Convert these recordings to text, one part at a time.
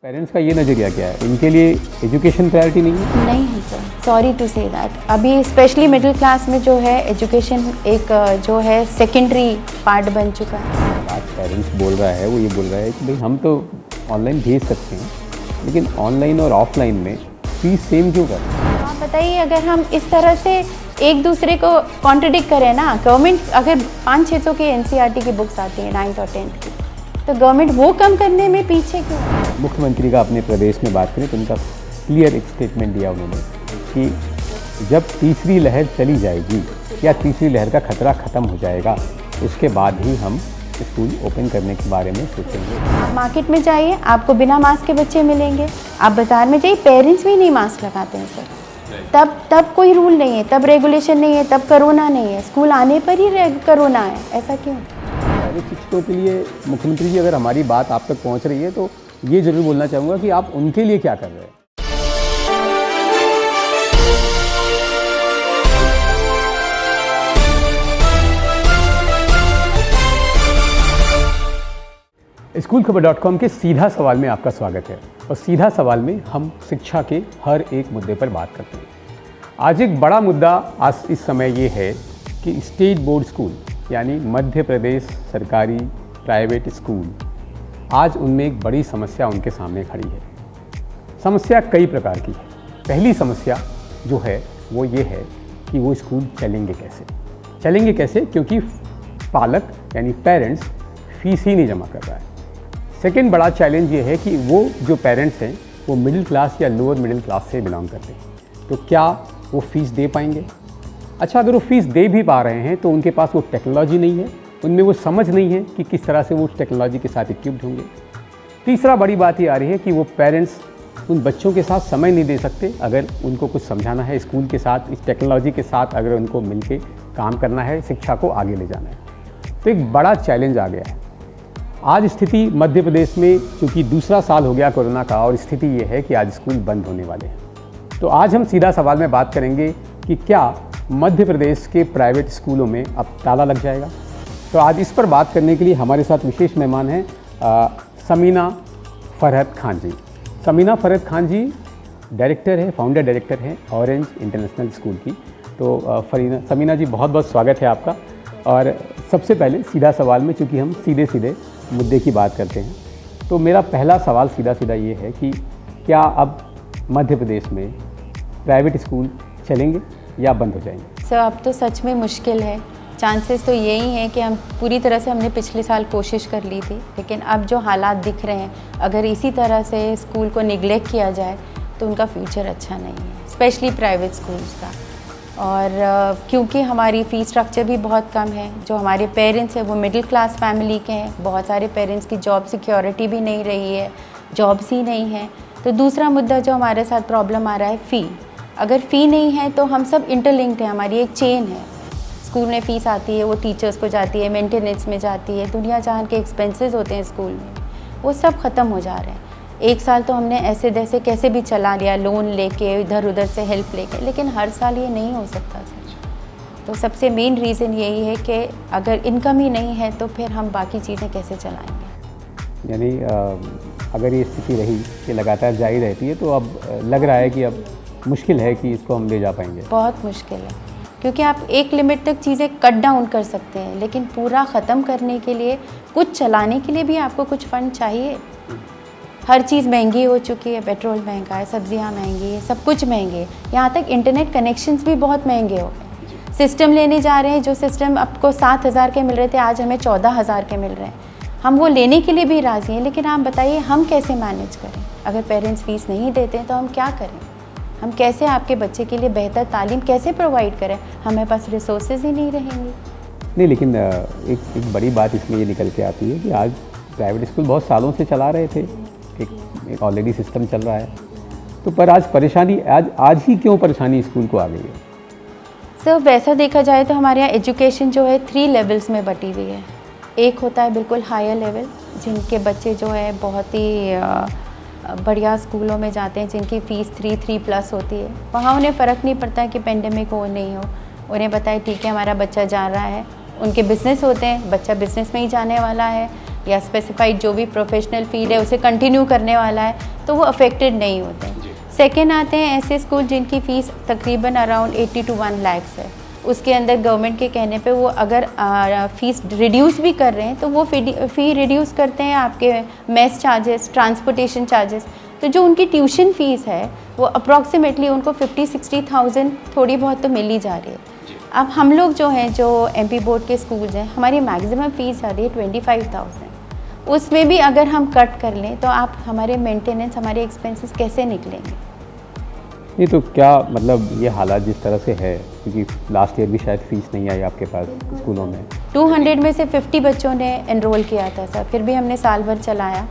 Parents का ये नज़रिया क्या है, इनके लिए एजुकेशन प्रायोरिटी नहीं है? नहीं है sir, sorry to say that. अभी स्पेशली मिडिल क्लास में जो है एजुकेशन एक जो है सेकेंडरी पार्ट बन चुका है। आज पेरेंट्स बोल रहा है, वो ये बोल रहा है कि भाई हम तो ऑनलाइन भेज सकते हैं, लेकिन ऑनलाइन और ऑफलाइन में फीस सेम क्यों कर रहे हैं? आप बताइए, अगर हम इस तरह से एक दूसरे को कॉन्ट्रडिक्ट करें ना, गवर्नमेंट अगर 500-600 की NCERT की बुक्स आती हैं 9th और 10th की, तो गवर्नमेंट वो कम करने में पीछे क्यों है? मुख्यमंत्री का अपने प्रदेश में बात करें तो उनका क्लियर एक स्टेटमेंट दिया उन्होंने कि जब तीसरी लहर चली जाएगी या तीसरी लहर का खतरा ख़त्म हो जाएगा, उसके बाद ही हम स्कूल ओपन करने के बारे में सोचेंगे। आप मार्केट में जाइए, आपको बिना मास्क के बच्चे मिलेंगे। आप बाज़ार में जाइए, पेरेंट्स भी नहीं मास्क लगाते हैं सर। तब कोई रूल नहीं है, तब रेगुलेशन नहीं है, तब कोरोना नहीं है। स्कूल आने पर ही कोरोना है, ऐसा क्यों? प्राइवेट शिक्षकों के लिए मुख्यमंत्री जी, अगर हमारी बात आप तक पहुंच रही है तो ये जरूर बोलना चाहूँगा कि आप उनके लिए क्या कर रहे हैं। SchoolKhabar.com के सीधा सवाल में आपका स्वागत है। और सीधा सवाल में हम शिक्षा के हर एक मुद्दे पर बात करते हैं। आज एक बड़ा मुद्दा आज इस समय ये है कि स्टेट बोर्ड स्कूल यानी मध्य प्रदेश सरकारी प्राइवेट स्कूल, आज उनमें एक बड़ी समस्या उनके सामने खड़ी है। समस्या कई प्रकार की है। पहली समस्या जो है वो ये है कि वो स्कूल चलेंगे कैसे, क्योंकि पालक यानी पेरेंट्स फीस ही नहीं जमा कर रहा है। सेकेंड बड़ा चैलेंज ये है कि वो जो पेरेंट्स हैं वो मिडिल क्लास या लोअर मिडिल क्लास से बिलोंग करते हैं, तो क्या वो फीस दे पाएंगे? अच्छा, अगर वो फीस दे भी पा रहे हैं तो उनके पास वो टेक्नोलॉजी नहीं है, उनमें वो समझ नहीं है कि किस तरह से वो टेक्नोलॉजी के साथ इक्विप्ड होंगे। तीसरा बड़ी बात ये आ रही है कि वो पेरेंट्स उन बच्चों के साथ समय नहीं दे सकते। अगर उनको कुछ समझाना है स्कूल के साथ, इस टेक्नोलॉजी के साथ अगर उनको मिलके काम करना है, शिक्षा को आगे ले जाना है, तो एक बड़ा चैलेंज आ गया है। आज स्थिति मध्य प्रदेश में, चूँकि दूसरा साल हो गया कोरोना का, और स्थिति ये है कि आज स्कूल बंद होने वाले हैं। तो आज हम सीधा सवाल में बात करेंगे कि क्या मध्य प्रदेश के प्राइवेट स्कूलों में अब ताला लग जाएगा। तो आज इस पर बात करने के लिए हमारे साथ विशेष मेहमान हैं समीना फरहत खान जी। समीना फरहत खान जी डायरेक्टर है, फाउंडर डायरेक्टर हैं ऑरेंज इंटरनेशनल स्कूल की। तो समीना जी, बहुत बहुत स्वागत है आपका। और सबसे पहले सीधा सवाल में, चूँकि हम सीधे मुद्दे की बात करते हैं, तो मेरा पहला सवाल सीधा ये है कि क्या अब मध्य प्रदेश में प्राइवेट स्कूल चलेंगे या बंद हो जाएंगे? सर, अब तो सच में मुश्किल है। चांसेस तो यही हैं कि हम पूरी तरह से, हमने पिछले साल कोशिश कर ली थी, लेकिन अब जो हालात दिख रहे हैं, अगर इसी तरह से स्कूल को निगलेक्ट किया जाए तो उनका फ्यूचर अच्छा नहीं है, स्पेशली प्राइवेट स्कूल्स का। और क्योंकि हमारी फ़ीस स्ट्रक्चर भी बहुत कम है, जो हमारे पेरेंट्स हैं वो मिडिल क्लास फैमिली के हैं, बहुत सारे पेरेंट्स की जॉब सिक्योरिटी भी नहीं रही है, जॉब्स ही नहीं हैं। तो दूसरा मुद्दा जो हमारे साथ प्रॉब्लम आ रहा है, फ़ी। अगर फ़ी नहीं है तो हम सब इंटरलिंक्ड हैं, हमारी एक चेन है। स्कूल में फ़ीस आती है, वो टीचर्स को जाती है, मेंटेनेंस में जाती है, दुनिया जहान के एक्सपेंसेस होते हैं स्कूल में, वो सब ख़त्म हो जा रहे हैं। एक साल तो हमने ऐसे जैसे कैसे भी चला लिया, लोन लेके, इधर उधर से हेल्प लेके, लेकिन हर साल ये नहीं हो सकता सर। तो सबसे मेन रीज़न यही है कि अगर इनकम ही नहीं है तो फिर हम बाकी चीज़ें कैसे चलाएँगे। यानी अगर ये स्थिति रही कि लगातार जारी रहती है तो अब लग रहा है कि अब मुश्किल है कि इसको हम ले जा पाएंगे। बहुत मुश्किल है, क्योंकि आप एक लिमिट तक चीज़ें कट डाउन कर सकते हैं, लेकिन पूरा ख़त्म करने के लिए, कुछ चलाने के लिए भी आपको कुछ फ़ंड चाहिए। हर चीज़ महंगी हो चुकी है, पेट्रोल महंगा है, सब्जियां महंगी है, सब कुछ महंगे है, यहाँ तक इंटरनेट कनेक्शंस भी बहुत महंगे हो गए। सिस्टम लेने जा रहे हैं, जो सिस्टम आपको 7,000 के मिल रहे थे, आज हमें 14,000 के मिल रहे हैं। हम वो लेने के लिए भी राज़ी हैं, लेकिन आप बताइए हम कैसे मैनेज करें? अगर पेरेंट्स फ़ीस नहीं देते हैं तो हम क्या करें? हम कैसे आपके बच्चे के लिए बेहतर तालीम कैसे प्रोवाइड करें? हमें पास रिसोर्सेज ही नहीं रहेंगे। नहीं, लेकिन एक बड़ी बात इसमें ये निकल के आती है कि आज प्राइवेट स्कूल बहुत सालों से चला रहे थे, एक ऑलरेडी सिस्टम चल रहा है, तो पर आज परेशानी आज ही क्यों परेशानी स्कूल को आ गई है? सर, वैसा देखा जाए तो हमारे यहाँ एजुकेशन जो है 3 लेवल्स में बटी हुई है। एक होता है बिल्कुल हायर लेवल, जिनके बच्चे जो है बहुत ही बढ़िया स्कूलों में जाते हैं, जिनकी फ़ीस 3+ होती है। वहाँ उन्हें फ़र्क नहीं पड़ता कि पेंडेमिक हो नहीं हो, उन्हें पता है ठीक है हमारा बच्चा जा रहा है। उनके बिज़नेस होते हैं, बच्चा बिज़नेस में ही जाने वाला है, या स्पेसिफाइड जो भी प्रोफेशनल फील्ड है उसे कंटिन्यू करने वाला है, तो वो अफेक्टेड नहीं होते हैं। सेकेंड आते हैं ऐसे स्कूल जिनकी फ़ीस तकरीबन अराउंड 80 to 1 lakhs है, उसके अंदर गवर्नमेंट के कहने पे वो अगर फ़ीस रिड्यूस भी कर रहे हैं तो वो फ़ी रिड्यूस करते हैं आपके मेस चार्जेस, ट्रांसपोर्टेशन चार्जेस। तो जो उनकी ट्यूशन फ़ीस है वो अप्रॉक्सीमेटली उनको 50-60,000 थोड़ी बहुत तो मिल ही जा रही है। अब हम लोग जो हैं, जो MP बोर्ड के स्कूल्स हैं, हमारी मैक्सिमम फ़ीस जा रही है 25,000। उसमें भी अगर हम कट कर लें तो आप हमारे मेंटेनेंस, हमारे एक्सपेंसेस कैसे निकलेंगे? नहीं तो क्या मतलब ये हालात जिस तरह से है, क्योंकि लास्ट ईयर भी शायद फीस नहीं आई आपके पास स्कूलों में। 200 में से 50 बच्चों ने एनरोल किया था सर, फिर भी हमने साल भर चलाया।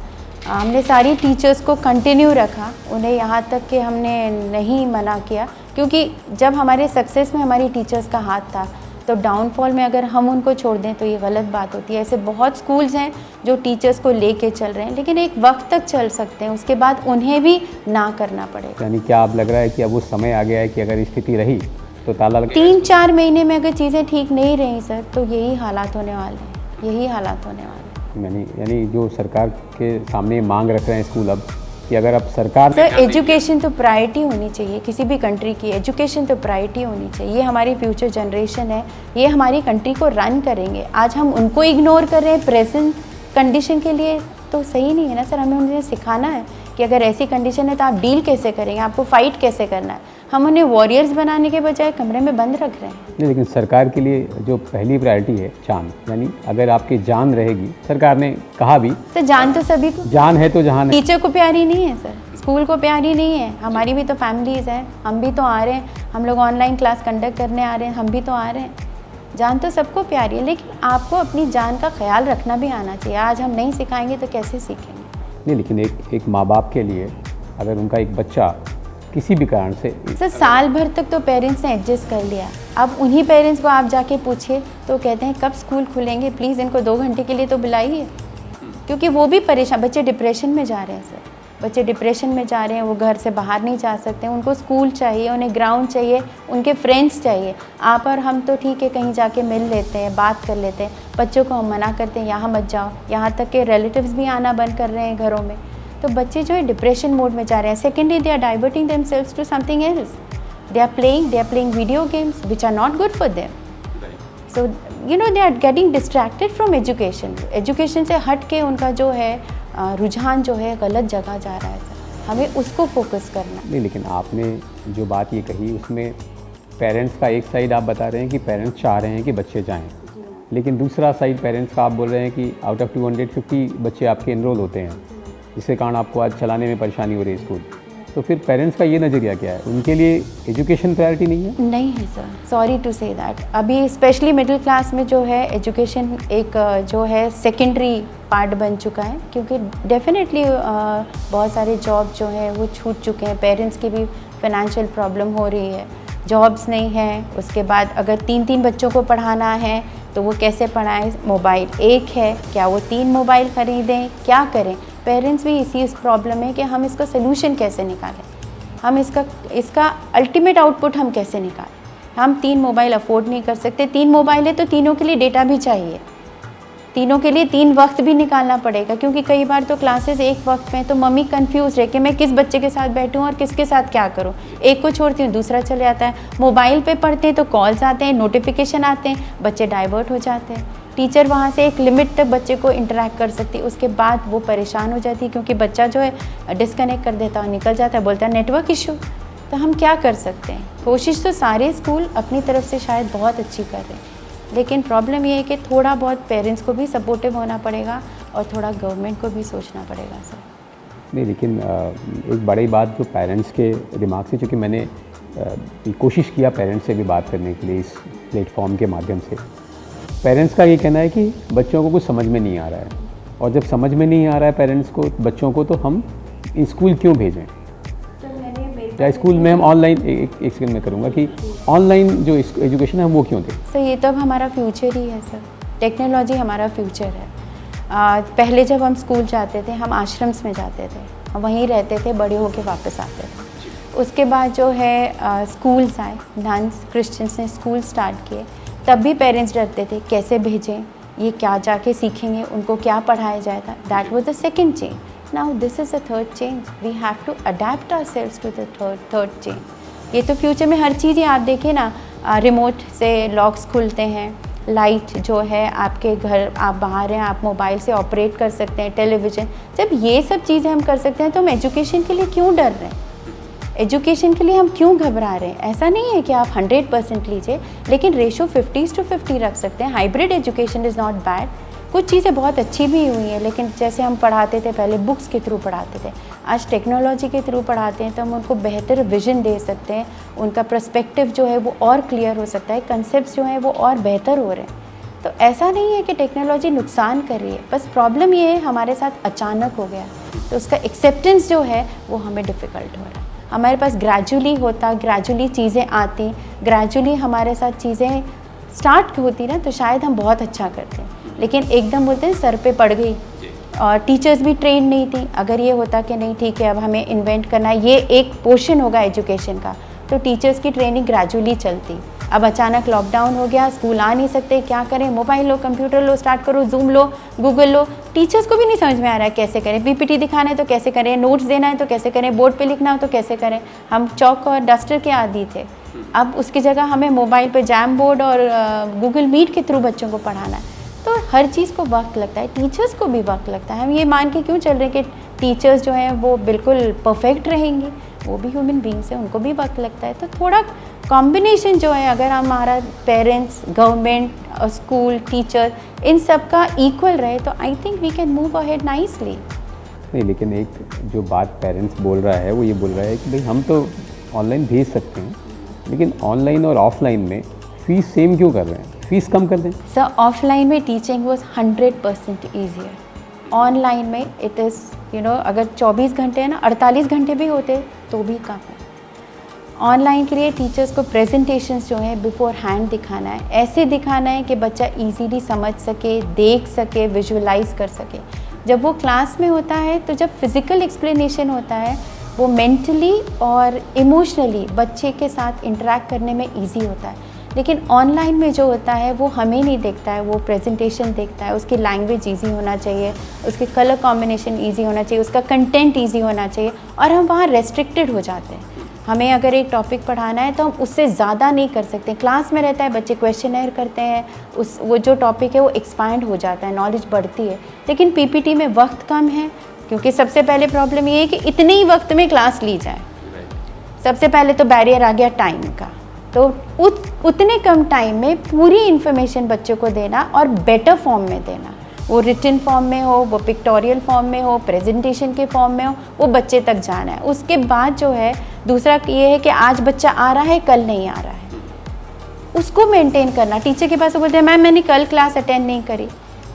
हमने सारी टीचर्स को कंटिन्यू रखा, उन्हें यहाँ तक कि हमने नहीं मना किया, क्योंकि जब हमारे सक्सेस में हमारी टीचर्स का हाथ था, तो डाउनफॉल में अगर हम उनको छोड़ दें तो ये गलत बात होती है। ऐसे बहुत स्कूल्स हैं जो टीचर्स को लेके चल रहे हैं, लेकिन एक वक्त तक चल सकते हैं, उसके बाद उन्हें भी ना करना पड़ेगा। यानी क्या आप लग रहा है कि अब वो समय आ गया है कि अगर स्थिति रही तो ताला लग 3-4 महीने में अगर चीज़ें ठीक नहीं रही सर, तो यही हालात होने वाले हैं, यही हालात होने वाले हैं। यानी जो सरकार के सामने मांग रख रहे हैं स्कूल अब कि अगर अब सरकार सर एजुकेशन तो प्रायोरिटी होनी चाहिए, किसी भी कंट्री की एजुकेशन तो प्रायोरिटी होनी चाहिए। ये हमारी फ्यूचर जनरेशन है, ये हमारी कंट्री को रन करेंगे। आज हम उनको इग्नोर कर रहे हैं प्रेजेंट कंडीशन के लिए, तो सही नहीं है ना सर। हमें उन्हें सिखाना है कि अगर ऐसी कंडीशन है तो आप डील कैसे करेंगे, आपको फाइट कैसे करना है। हम उन्हें वॉरियर्स बनाने के बजाय कमरे में बंद रख रहे हैं। नहीं, लेकिन सरकार के लिए जो पहली प्रायोरिटी है जान, यानी अगर आपकी जान रहेगी, सरकार ने कहा भी सर जान तो सभी को, जान है तो जहान है। टीचर को प्यारी नहीं है सर, स्कूल को प्यारी नहीं है, हमारी भी तो फैमिलीज़ हैं, हम भी तो आ रहे हैं, हम लोग ऑनलाइन क्लास कंडक्ट करने आ रहे हैं, हम भी तो आ रहे हैं। जान तो सबको प्यारी है, लेकिन आपको अपनी जान का ख्याल रखना भी आना चाहिए। आज हम नहीं सिखाएंगे तो कैसे सीखेंगे? नहीं, लेकिन एक माँ बाप के लिए अगर उनका एक बच्चा किसी भी कारण से सर साल भर तक तो पेरेंट्स ने एडजस्ट कर लिया, अब उन्हीं पेरेंट्स को आप जाके पूछिए तो कहते हैं कब स्कूल खुलेंगे, प्लीज़ इनको 2 घंटे के लिए तो बुलाइए। क्योंकि वो भी परेशान, बच्चे डिप्रेशन में जा रहे हैं सर, बच्चे डिप्रेशन में जा रहे हैं, वो घर से बाहर नहीं जा सकते, उनको स्कूल चाहिए, उन्हें ग्राउंड चाहिए, उनके फ्रेंड्स चाहिए। आप और हम तो ठीक है कहीं जाके मिल लेते हैं, बात कर लेते हैं, बच्चों को हम मना करते हैं यहाँ मत जाओ, यहाँ तक के रिलेटिव्स भी आना बंद कर रहे हैं घरों में। तो बच्चे जो है डिप्रेशन मोड में जा रहे हैं। Secondly they are diverting themselves to something else, they are playing video games which are not good for them. So you know they are getting distracted from education. Education से हट के उनका जो है रुझान जो है गलत जगह जा रहा है सर, हमें उसको फोकस करना। नहीं, लेकिन आपने जो बात ये कही उसमें पेरेंट्स का एक साइड आप बता रहे हैं कि पेरेंट्स चाह रहे हैं कि बच्चे जाएं, लेकिन दूसरा साइड पेरेंट्स का आप बोल रहे हैं कि आउट ऑफ 250 बच्चे आपके एनरोल होते हैं, जिसके कारण आपको आज चलाने में परेशानी हो रही है स्कूल। तो फिर पेरेंट्स का ये नज़रिया क्या है, उनके लिए एजुकेशन प्रायोरिटी नहीं है? नहीं है sir, sorry to say that. अभी स्पेशली मिडिल क्लास में जो है एजुकेशन एक जो है सेकेंडरी पार्ट बन चुका है, क्योंकि डेफिनेटली बहुत सारे जॉब जो है वो छूट चुके हैं, पेरेंट्स की भी फाइनेंशियल प्रॉब्लम हो रही है, जॉब्स नहीं है। उसके बाद अगर 3-3 बच्चों को पढ़ाना है तो वो कैसे पढ़ाएं, मोबाइल एक है, क्या वो 3 मोबाइल ख़रीदें, क्या करें? पेरेंट्स भी इस प्रॉब्लम है कि हम इसका सलूशन कैसे निकालें, हम इसका अल्टीमेट आउटपुट हम कैसे निकालें। हम 3 मोबाइल अफोर्ड नहीं कर सकते, 3 मोबाइल है तो तीनों के लिए डेटा भी चाहिए, तीनों के लिए 3 वक्त भी निकालना पड़ेगा, क्योंकि कई बार तो क्लासेस एक वक्त में तो मम्मी कंफ्यूज रहे कि मैं किस बच्चे के साथ बैठूं और किसके साथ क्या करूं। एक को छोड़ती हूं दूसरा चले आता है, मोबाइल पे पढ़ते हैं तो कॉल्स आते हैं, नोटिफिकेशन आते हैं, बच्चे डाइवर्ट हो जाते हैं। टीचर वहाँ से एक लिमिट तक बच्चे को इंटरेक्ट कर सकती है, उसके बाद वो परेशान हो जाती है, क्योंकि बच्चा जो है डिस्कनेक्ट कर देता है, निकल जाता है, बोलता है नेटवर्क इशू। तो हम क्या कर सकते हैं? कोशिश तो सारे स्कूल अपनी तरफ से शायद बहुत अच्छी कर रहे हैं, लेकिन प्रॉब्लम ये है कि थोड़ा बहुत पेरेंट्स को भी सपोर्टिव होना पड़ेगा और थोड़ा गवर्नमेंट को भी सोचना पड़ेगा सर। नहीं, लेकिन एक बड़ी बात जो पेरेंट्स के दिमाग से, चूँकि मैंने कोशिश किया पेरेंट्स से भी बात करने के लिए इस प्लेटफॉर्म के माध्यम से, पेरेंट्स का ये कहना है कि बच्चों को कुछ समझ में नहीं आ रहा है, और जब समझ में नहीं आ रहा है पेरेंट्स को, बच्चों को, तो हम स्कूल क्यों भेजें? या स्कूल में हम ऑनलाइन, एक सेकंड में करूँगा कि ऑनलाइन जो एजुकेशन है हम वो क्यों दें? सर ये तो अब हमारा फ्यूचर ही है सर, टेक्नोलॉजी हमारा फ्यूचर है। पहले जब हम स्कूल जाते थे, हम आश्रम्स में जाते थे, हम वहीं रहते थे, बड़े होके वापस आते थे। उसके बाद जो है स्कूल्स आए, नन्स क्रिश्चियंस ने स्कूल स्टार्ट किए, तब भी पेरेंट्स डरते थे कैसे भेजें, ये क्या जाके सीखेंगे, उनको क्या पढ़ाया जाएगा. That was the second change. Now this is the third change. We have to adapt ourselves to the third change. ये तो फ्यूचर में हर चीज़ ही आप देखिए ना, रिमोट से लॉक्स खुलते हैं, लाइट जो है आपके घर, आप बाहर हैं, आप मोबाइल से ऑपरेट कर सकते हैं, टेलीविज़न. जब ये सब चीज़ें हम कर सकते हैं तो हम एजुकेशन के लिए क्यों डर रहे हैं, एजुकेशन के लिए हम क्यों घबरा रहे हैं. ऐसा नहीं है कि आप 100% लीजिए, लेकिन रेशो 50:50 रख सकते हैं. Hybrid education is not bad. कुछ चीज़ें बहुत अच्छी भी हुई हैं, लेकिन जैसे हम पढ़ाते थे पहले बुक्स के थ्रू पढ़ाते थे, आज टेक्नोलॉजी के थ्रू पढ़ाते हैं, तो हम उनको बेहतर विजन दे सकते हैं. उनका पर्सपेक्टिव जो है वो और क्लियर हो सकता है, कंसेप्ट जो हैं वो और बेहतर हो रहे हैं. तो ऐसा नहीं है कि टेक्नोलॉजी नुकसान कर रही है, बस प्रॉब्लम ये है हमारे साथ अचानक हो गया, तो उसका एक्सेप्टेंस जो है वो हमें डिफ़िकल्ट हो रहा है. हमारे पास ग्रेजुअली होता, ग्रेजुअली चीज़ें आती, ग्रेजुअली हमारे साथ चीज़ें स्टार्ट होती ना, तो शायद हम बहुत अच्छा करते हैं. लेकिन एकदम बोलते हैं सर पे पड़ गई, और टीचर्स भी ट्रेन नहीं थी. अगर ये होता कि नहीं ठीक है अब हमें इन्वेंट करना है, ये एक पोर्शन होगा एजुकेशन का, तो टीचर्स की ट्रेनिंग ग्रेजुअली चलती. अब अचानक लॉकडाउन हो गया, स्कूल आ नहीं सकते, क्या करें, मोबाइल लो, कंप्यूटर लो, स्टार्ट करो, जूम लो, गूगल लो. टीचर्स को भी नहीं समझ में आ रहा है कैसे करें, पीपीटी दिखाना है तो कैसे करें, नोट्स देना है तो कैसे करें, बोर्ड पे लिखना हो तो कैसे करें. हम चौक और डस्टर के आदी थे, अब उसकी जगह हमें मोबाइल पे जैम बोर्ड और गूगल मीट के थ्रू बच्चों को पढ़ाना है. तो हर चीज़ को वक्त लगता है, टीचर्स को भी वक्त लगता है. हम ये मान के क्यों चल रहे हैं कि टीचर्स जो हैं वो बिल्कुल परफेक्ट रहेंगे, वो भी ह्यूमन बींग्स हैं, उनको भी वक्त लगता है. तो थोड़ा कॉम्बिनेशन जो है, अगर हमारा पेरेंट्स, गवर्नमेंट, स्कूल, टीचर, इन सब का इक्वल रहे, तो I think we can move ahead nicely. नहीं, लेकिन एक जो बात पेरेंट्स बोल रहा है वो ये बोल रहा है कि भाई हम तो ऑनलाइन भेज सकते हैं, लेकिन ऑनलाइन और ऑफलाइन में फ़ीस सेम क्यों कर रहे हैं, फ़ीस कम कर दें. सर ऑफलाइन में टीचिंग वॉज 100% ईजियर. ऑनलाइन में इट इज़ अगर 24 घंटे है ना, 48 घंटे भी होते तो भी कम है. ऑनलाइन के लिए टीचर्स को प्रेजेंटेशंस जो हैं बिफोर हैंड दिखाना है, ऐसे दिखाना है कि बच्चा इजीली समझ सके, देख सके, विजुअलाइज कर सके. जब वो क्लास में होता है तो जब फिज़िकल एक्सप्लेनेशन होता है वो मेंटली और इमोशनली बच्चे के साथ इंटरेक्ट करने में ईजी होता है. लेकिन ऑनलाइन में जो होता है वो हमें नहीं देखता है, वो प्रेजेंटेशन देखता है. उसकी लैंग्वेज ईजी होना चाहिए, उसके कलर कॉम्बिनेशन ईजी होना चाहिए, उसका कंटेंट ईजी होना चाहिए, और हम वहाँ रेस्ट्रिक्टेड हो जाते हैं. हमें अगर एक टॉपिक पढ़ाना है तो हम उससे ज़्यादा नहीं कर सकते. क्लास में रहता है, बच्चे क्वेश्चनर करते हैं, वो जो टॉपिक है वो एक्सपैंड हो जाता है, नॉलेज बढ़ती है. लेकिन पीपीटी में वक्त कम है, क्योंकि सबसे पहले प्रॉब्लम ये है कि इतने ही वक्त में क्लास ली जाए. सबसे पहले तो बैरियर आ गया टाइम का. तो उतने कम टाइम में पूरी इन्फॉर्मेशन बच्चों को देना और बेटर फॉर्म में देना, वो रिटन फॉर्म में हो, वो पिक्टोरियल फॉर्म में हो, प्रेजेंटेशन के फॉर्म में हो, वो बच्चे तक जाना है. उसके बाद जो है दूसरा ये है कि आज बच्चा आ रहा है, कल नहीं आ रहा है, उसको मेंटेन करना. टीचर के पास वो बोलते हैं मैम मैंने कल क्लास अटेंड नहीं करी,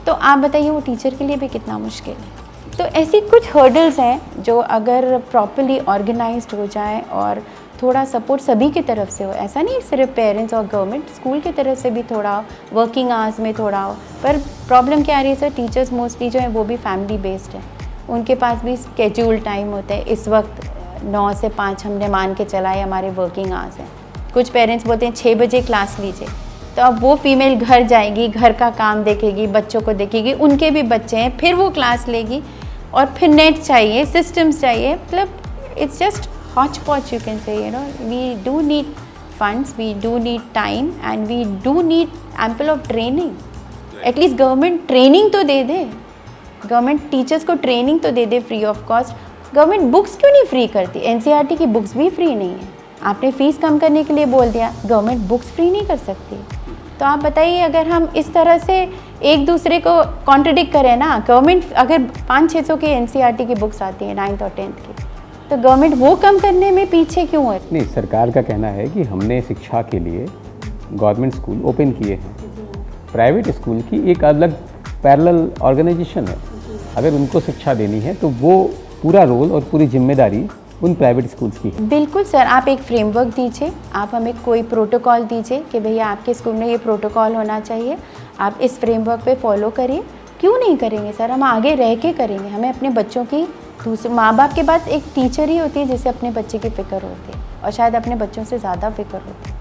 तो आप बताइए वो टीचर के लिए भी कितना मुश्किल है. तो ऐसी कुछ हर्डल्स हैं जो अगर प्रॉपर्ली ऑर्गेनाइज्ड हो जाए और थोड़ा सपोर्ट सभी की तरफ से हो, ऐसा नहीं सिर्फ पेरेंट्स और गवर्नमेंट, स्कूल की तरफ से भी थोड़ा, वर्किंग आवर्स में थोड़ा हो. पर प्रॉब्लम क्या आ रही है सर, टीचर्स मोस्टली जो है वो भी फैमिली बेस्ड है, उनके पास भी स्केड्यूल टाइम होता है. इस वक्त 9 से 5 हमने मान के चलाए हमारे वर्किंग आवर्स हैं. कुछ पेरेंट्स बोलते हैं 6 बजे क्लास लीजिए, तो अब वो फीमेल घर जाएगी, घर का काम देखेगी, बच्चों को देखेगी, उनके भी बच्चे हैं, फिर वो क्लास लेगी, और फिर नेट चाहिए, सिस्टम्स चाहिए. मतलब it's just hodgepodge, you can say. We do need funds, we do need time, and we do need ample of training. At least government training तो दे दे, गवर्नमेंट टीचर्स को ट्रेनिंग तो दे दे free of cost. Government books क्यों नहीं free करती, एनसीईआरटी की बुक्स भी फ्री नहीं है. आपने फ़ीस कम करने के लिए बोल दिया, गवर्नमेंट बुक्स फ्री नहीं कर सकती. तो आप बताइए, अगर हम इस तरह से एक दूसरे को कॉन्ट्रडिक्ट करें ना, गवर्नमेंट अगर 500-600 की एनसीईआरटी की बुक्स आती है 9th और 10th की, तो गवर्नमेंट वो कम करने में पीछे क्यों है. नहीं, सरकार का कहना है कि हमने शिक्षा के लिए गवर्नमेंट स्कूल ओपन किए हैं, प्राइवेट स्कूल की एक अलग पैरेलल ऑर्गेनाइजेशन है. अगर उनको शिक्षा देनी है तो वो पूरा रोल और पूरी जिम्मेदारी उन प्राइवेट स्कूल्स की है. बिल्कुल सर, आप एक फ्रेमवर्क दीजिए, आप हमें कोई प्रोटोकॉल दीजिए कि भैया आपके स्कूल में ये प्रोटोकॉल होना चाहिए, आप इस फ्रेमवर्क पे फॉलो करिए. क्यों नहीं करेंगे सर, हम आगे रह के करेंगे. हमें अपने बच्चों की, दूसरे माँ बाप के बाद एक टीचर ही होती है जिसे अपने बच्चे की फ़िक्र होती है, और शायद अपने बच्चों से ज़्यादा फ़िक्र होती है.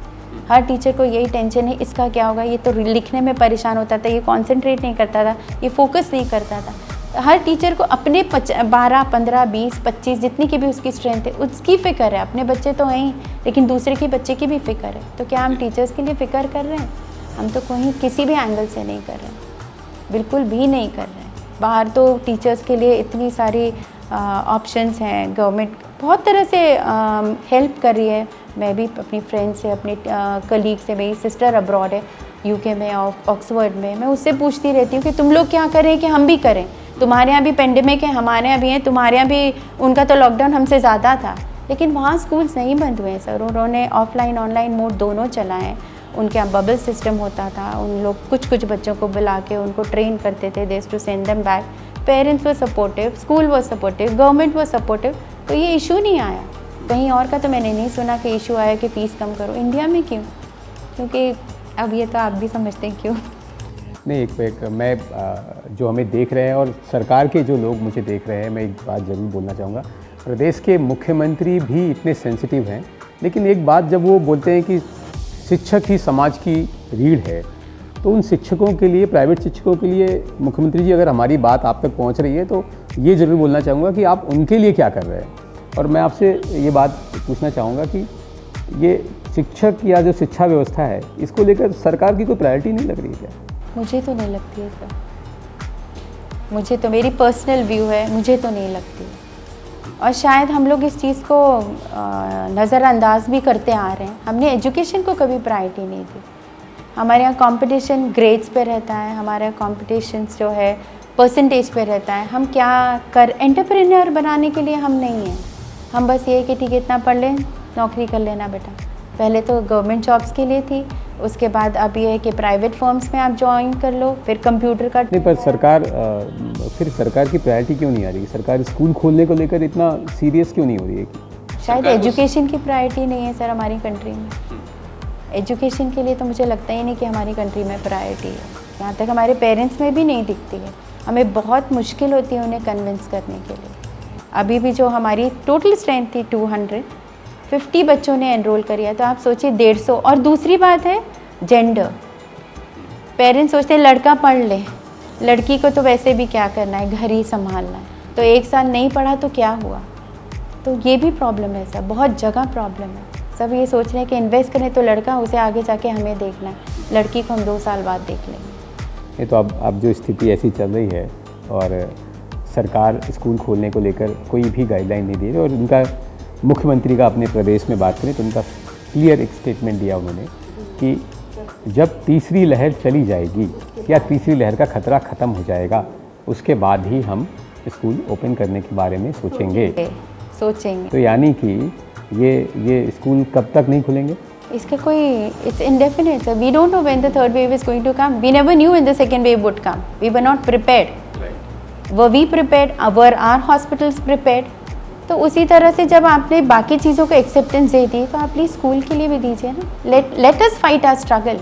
हर टीचर को यही टेंशन है, इसका क्या होगा, ये तो लिखने में परेशान होता था, ये कंसंट्रेट नहीं करता था, ये फोकस नहीं करता था। हर टीचर को अपने 12, 15, 20, 25 जितनी की भी उसकी स्ट्रेंथ है उसकी फ़िक्र है। अपने बच्चे तो हैं ही, लेकिन दूसरे के बच्चे की भी फ़िक्र है। तो क्या हम टीचर्स के लिए फ़िक्र कर रहे हैं? हम तो कहीं किसी भी एंगल से नहीं कर रहे हैं, बिल्कुल भी नहीं कर रहे हैं। बाहर तो टीचर्स के लिए इतनी सारी ऑप्शंस हैं, गवर्नमेंट बहुत तरह से हेल्प कर रही है। मैं भी अपनी फ्रेंड से, अपने कलीग से, मेरी सिस्टर अब्रॉड है यूके में, ऑक्सफोर्ड में, मैं उससे पूछती रहती हूँ कि तुम लोग क्या करें कि हम भी करें। तुम्हारे यहाँ भी पेंडेमिक है, हमारे यहाँ भी है, तुम्हारे यहाँ भी, उनका तो लॉकडाउन हमसे ज़्यादा था, लेकिन वहाँ स्कूल्स नहीं बंद हुए हैं सर। उन्होंने ऑफलाइन ऑनलाइन मोड दोनों चलाए हैं। उनके यहाँ बबल सिस्टम होता था, उन लोग कुछ बच्चों को बुला के उनको ट्रेन करते थे, these to send them back. Parents were supportive, school were supportive, government were supportive, तो ये इशू नहीं आया। कहीं और का तो मैंने नहीं सुना कि इशू आया कि फ़ीस कम करो। इंडिया में क्यों? क्योंकि अब ये तो आप भी समझते हैं क्यों। नहीं, एक मैं जो हमें देख रहे हैं और सरकार के जो लोग मुझे देख रहे हैं, मैं एक बात ज़रूर बोलना चाहूँगा। प्रदेश के मुख्यमंत्री भी इतने सेंसिटिव हैं, लेकिन एक बात जब वो बोलते हैं कि शिक्षक ही समाज की रीढ़ है, तो उन शिक्षकों के लिए, प्राइवेट शिक्षकों के लिए, मुख्यमंत्री जी अगर हमारी बात आप तक पहुंच रही है तो ये ज़रूर बोलना चाहूँगा कि आप उनके लिए क्या कर रहे हैं। और मैं आपसे ये बात पूछना चाहूँगा कि ये शिक्षक या जो शिक्षा व्यवस्था है, इसको लेकर सरकार की कोई प्रायोरिटी नहीं लग रही है क्या? मुझे तो नहीं लगती है सर, मुझे तो, मेरी पर्सनल व्यू है, मुझे तो नहीं लगती। और शायद हम लोग इस चीज़ को नज़रअंदाज भी करते आ रहे हैं। हमने एजुकेशन को कभी प्रायोरिटी नहीं दी। हमारे यहाँ कंपटीशन ग्रेड्स पे रहता है, हमारे यहाँ कंपटीशन जो है परसेंटेज पे रहता है। हम क्या एंटरप्रेन्योर बनाने के लिए हम नहीं हैं। हम बस ये है कि ठीक है, इतना पढ़ लें, नौकरी कर लेना बेटा। पहले तो गवर्नमेंट जॉब्स के लिए थी, उसके बाद अब ये है कि प्राइवेट फर्म्स में आप ज्वाइन कर लो, फिर कंप्यूटर का। नहीं, पर फिर सरकार की प्रायोरिटी क्यों नहीं आ रही? सरकार स्कूल खोलने को लेकर इतना सीरियस क्यों नहीं हो रही है? शायद एजुकेशन की प्रायोरिटी नहीं है सर हमारी कंट्री में। एजुकेशन के लिए तो मुझे लगता ही नहीं कि हमारी कंट्री में प्रायोरिटी है। यहाँ तक हमारे पेरेंट्स में भी नहीं दिखती है। हमें बहुत मुश्किल होती है उन्हें कन्विंस करने के लिए। अभी भी जो हमारी टोटल स्ट्रेंथ थी 250 बच्चों ने एनरोल किया, तो आप सोचिए 150। और दूसरी बात है जेंडर। पेरेंट्स सोचते हैं लड़का पढ़ ले, लड़की को तो वैसे भी क्या करना है, घर ही संभालना है, तो 1 साल नहीं पढ़ा तो क्या हुआ। तो ये भी प्रॉब्लम है सर, बहुत जगह प्रॉब्लम है। सब ये सोच रहे हैं कि इन्वेस्ट करें तो लड़का, उसे आगे जाके हमें देखना है, लड़की को हम 2 साल बाद देख लेंगे। ये तो अब जो स्थिति ऐसी चल रही है और सरकार स्कूल खोलने को लेकर कोई भी गाइडलाइन नहीं दे रही, और उनका मुख्यमंत्री का अपने प्रदेश में बात करें तो उनका क्लियर एक स्टेटमेंट दिया उन्होंने कि जब तीसरी लहर चली जाएगी या तीसरी लहर का खतरा ख़त्म हो जाएगा, उसके बाद ही हम स्कूल ओपन करने के बारे में सोचेंगे। तो यानी कि ये स्कूल कब तक नहीं खुलेंगे? इसका कोई, it's indefinite sir. We don't know when the third wave is going to come. We never knew when the second wave would come. We were not prepared. Were we prepared? Were our hospitals prepared? तो उसी तरह से जब आपने बाकी चीज़ों को acceptance दे दी, तो आप प्लीज़ स्कूल के लिए भी दीजिए ना। Let us fight our struggle,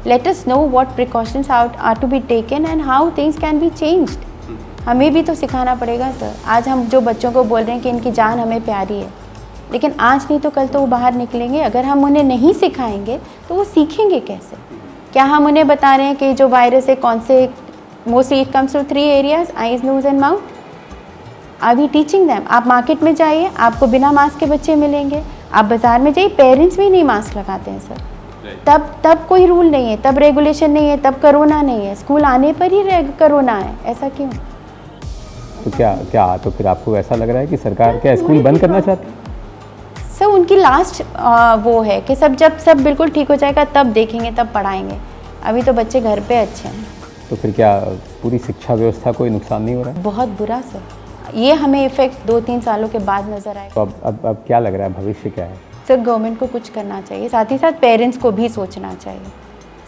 let us know what precautions are to be taken and how things can be changed. हमें भी तो सिखाना पड़ेगा सर। आज हम जो बच्चों को बोल रहे हैं कि इनकी जान हमें प्यारी है, लेकिन आज नहीं तो कल तो वो बाहर निकलेंगे। अगर हम उन्हें नहीं सिखाएंगे तो वो सीखेंगे कैसे? क्या हम उन्हें बता रहे हैं कि जो वायरस है कौन से, mostly it comes through 3 areas, eyes, nose and mouth. Are we teaching them? आप मार्केट में जाइए, आपको बिना मास्क के बच्चे मिलेंगे। आप बाज़ार में जाइए, पेरेंट्स भी नहीं मास्क लगाते हैं सर। तब कोई रूल नहीं है, तब रेगुलेशन नहीं है, तब कोरोना नहीं है। स्कूल आने पर ही कोरोना है, ऐसा क्यों? तो क्या तो फिर आपको ऐसा लग रहा है कि सरकार क्या स्कूल बंद करना चाहती है? सर उनकी लास्ट वो है कि जब सब बिल्कुल ठीक हो जाएगा तब देखेंगे, तब पढ़ाएंगे। अभी तो बच्चे घर पे अच्छे हैं। तो फिर क्या पूरी शिक्षा व्यवस्था कोई नुकसान नहीं हो रहा है? बहुत बुरा सर। ये हमें इफेक्ट 2-3 सालों के बाद नज़र आएगा। तो अब क्या लग रहा है, भविष्य क्या है? सर गवर्नमेंट को कुछ करना चाहिए, साथ ही साथ पेरेंट्स को भी सोचना चाहिए।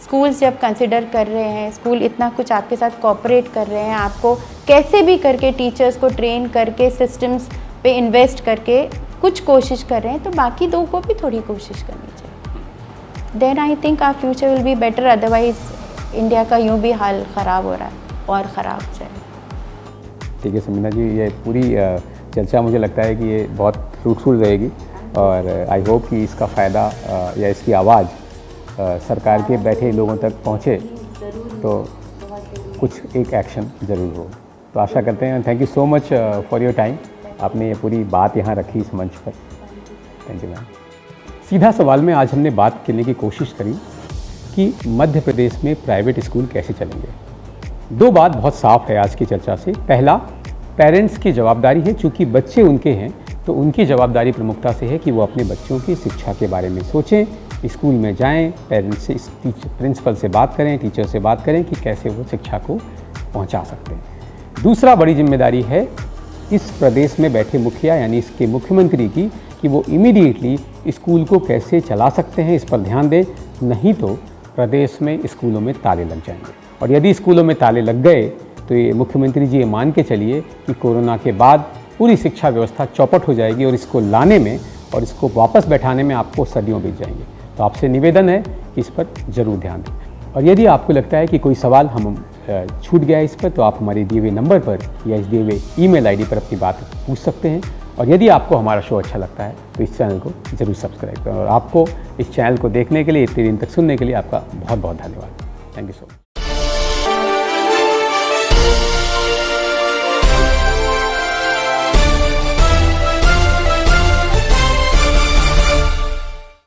स्कूल्स जब कंसिडर कर रहे हैं, स्कूल इतना कुछ आपके साथ कोऑपरेट कर रहे हैं, आपको कैसे भी करके टीचर्स को ट्रेन करके सिस्टम्स पे इन्वेस्ट करके कुछ कोशिश कर रहे हैं, तो बाकी 2 को भी थोड़ी कोशिश करनी चाहिए। Then I think our future will be better. Otherwise India का यूँ भी हाल ख़राब हो रहा है और ख़राब जाए। ठीक है समीना जी, ये पूरी चर्चा मुझे लगता है कि ये बहुत फ्रूटफुल रहेगी और आई होप कि इसका फ़ायदा या इसकी आवाज़ सरकार के बैठे लोगों तक पहुँचे तो कुछ एक एक्शन ज़रूर हो। तो आशा करते हैं। Thank you so much for your time. आपने ये पूरी बात यहाँ रखी इस मंच पर। Thank you ma'am. सीधा सवाल में आज हमने बात करने की कोशिश करी कि मध्य प्रदेश में प्राइवेट स्कूल कैसे चलेंगे। दो बात बहुत साफ है आज की चर्चा से। पहला, पेरेंट्स की जवाबदारी है, चूँकि बच्चे उनके हैं तो उनकी जवाबदारी प्रमुखता से है कि वो अपने बच्चों की शिक्षा के बारे में सोचें, स्कूल में जाएं, पेरेंट्स से, प्रिंसिपल से बात करें, टीचर से बात करें कि कैसे वो शिक्षा को पहुंचा सकते हैं। दूसरा बड़ी जिम्मेदारी है इस प्रदेश में बैठे मुखिया यानी इसके मुख्यमंत्री की कि वो इमीडिएटली स्कूल को कैसे चला सकते हैं, इस पर ध्यान दें। नहीं तो प्रदेश में स्कूलों में ताले लग जाएंगे, और यदि स्कूलों में ताले लग गए तो ये मुख्यमंत्री जी ये मान के चलिए कि कोरोना के बाद पूरी शिक्षा व्यवस्था चौपट हो जाएगी, और इसको लाने में और इसको वापस बैठाने में आपको सदियों बीत जाएंगे। तो आपसे निवेदन है कि इस पर ज़रूर ध्यान दें। और यदि आपको लगता है कि कोई सवाल हम छूट गया है इस पर, तो आप हमारे दिए हुए नंबर पर या इस दिए हुए ईमेल आईडी पर अपनी बात पूछ सकते हैं। और यदि आपको हमारा शो अच्छा लगता है तो इस चैनल को ज़रूर सब्सक्राइब करें। और आपको इस चैनल को देखने के लिए, इतने दिन तक सुनने के लिए आपका बहुत बहुत धन्यवाद। Thank you so much.